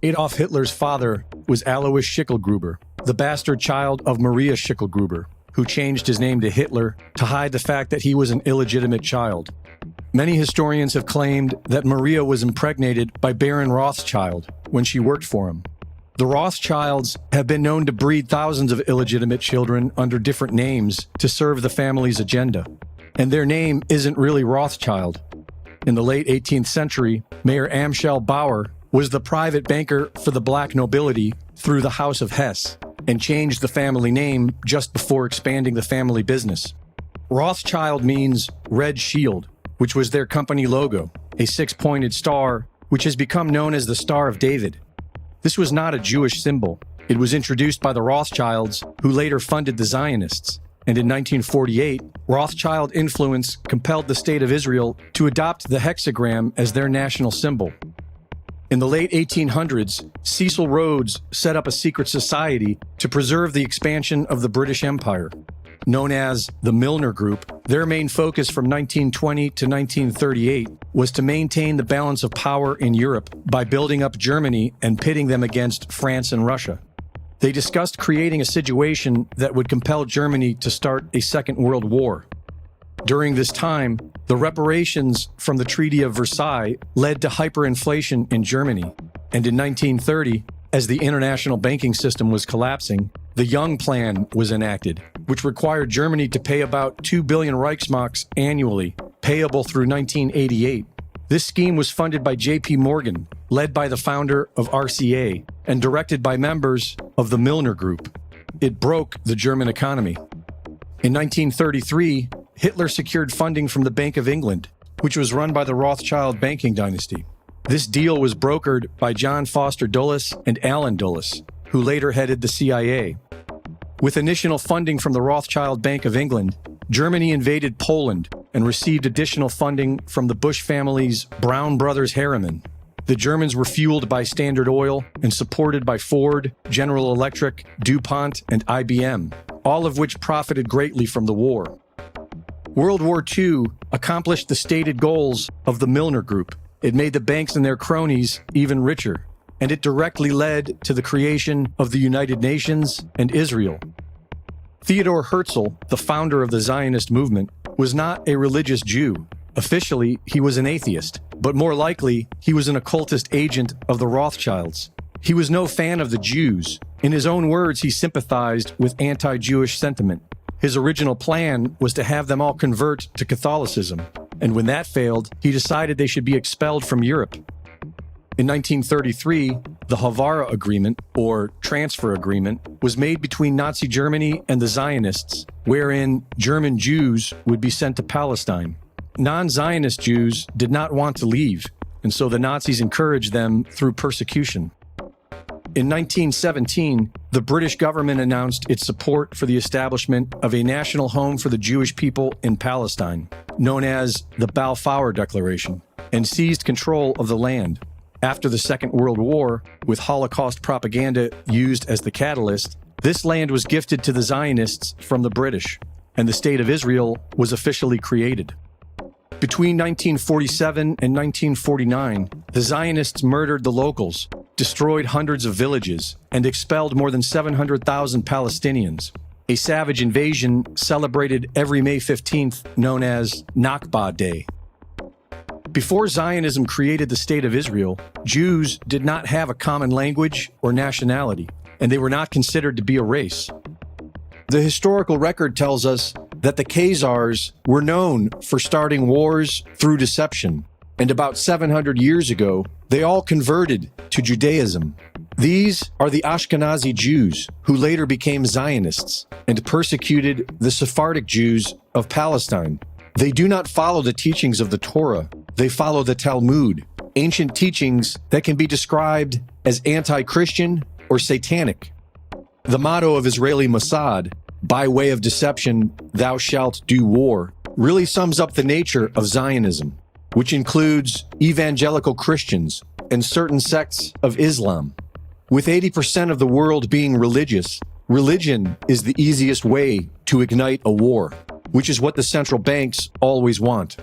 Adolf Hitler's father was Alois Schicklgruber, the bastard child of Maria Schicklgruber, who changed his name to Hitler to hide the fact that he was an illegitimate child. Many historians have claimed that Maria was impregnated by Baron Rothschild when she worked for him. The Rothschilds have been known to breed thousands of illegitimate children under different names to serve the family's agenda. And their name isn't really Rothschild. In the late 18th century, Mayor Amschel Bauer was the private banker for the black nobility through the House of Hesse and changed the family name just before expanding the family business. Rothschild means Red Shield, which was their company logo, a six-pointed star, which has become known as the Star of David. This was not a Jewish symbol. It was introduced by the Rothschilds, who later funded the Zionists. And in 1948, Rothschild influence compelled the State of Israel to adopt the hexagram as their national symbol. In the late 1800s, Cecil Rhodes set up a secret society to preserve the expansion of the British Empire. Known as the Milner Group, their main focus from 1920 to 1938 was to maintain the balance of power in Europe by building up Germany and pitting them against France and Russia. They discussed creating a situation that would compel Germany to start a Second World War. During this time, the reparations from the Treaty of Versailles led to hyperinflation in Germany. And in 1930, as the international banking system was collapsing, the Young Plan was enacted, which required Germany to pay about 2 billion Reichsmarks annually, payable through 1988. This scheme was funded by J.P. Morgan, led by the founder of RCA, and directed by members of the Milner Group. It broke the German economy. In 1933, Hitler secured funding from the Bank of England, which was run by the Rothschild banking dynasty. This deal was brokered by John Foster Dulles and Allen Dulles, who later headed the CIA. With initial funding from the Rothschild Bank of England, Germany invaded Poland and received additional funding from the Bush family's Brown Brothers Harriman. The Germans were fueled by Standard Oil and supported by Ford, General Electric, DuPont, and IBM, all of which profited greatly from the war. World War II accomplished the stated goals of the Milner Group. It made the banks and their cronies even richer, and it directly led to the creation of the United Nations and Israel. Theodor Herzl, the founder of the Zionist movement, was not a religious Jew. Officially, he was an atheist, but more likely, he was an occultist agent of the Rothschilds. He was no fan of the Jews. In his own words, he sympathized with anti-Jewish sentiment. His original plan was to have them all convert to Catholicism, and when that failed, he decided they should be expelled from Europe. In 1933, the Havara Agreement, or Transfer Agreement, was made between Nazi Germany and the Zionists, wherein German Jews would be sent to Palestine. Non-Zionist Jews did not want to leave, and so the Nazis encouraged them through persecution. In 1917, the British government announced its support for the establishment of a national home for the Jewish people in Palestine, known as the Balfour Declaration, and seized control of the land. After the Second World War, with Holocaust propaganda used as the catalyst, this land was gifted to the Zionists from the British, and the State of Israel was officially created. Between 1947 and 1949, the Zionists murdered the locals, destroyed hundreds of villages, and expelled more than 700,000 Palestinians. A savage invasion celebrated every May 15th, known as Nakba Day. Before Zionism created the State of Israel, Jews did not have a common language or nationality, and they were not considered to be a race. The historical record tells us that the Khazars were known for starting wars through deception, and about 700 years ago, they all converted to Judaism. These are the Ashkenazi Jews, who later became Zionists and persecuted the Sephardic Jews of Palestine. They do not follow the teachings of the Torah. They follow the Talmud, ancient teachings that can be described as anti-Christian or satanic. The motto of Israeli Mossad, by way of deception, thou shalt do war, really sums up the nature of Zionism, which includes evangelical Christians and certain sects of Islam. With 80% of the world being religious, religion is the easiest way to ignite a war, which is what the central banks always want.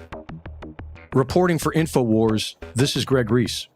Reporting for InfoWars, this is Greg Reese.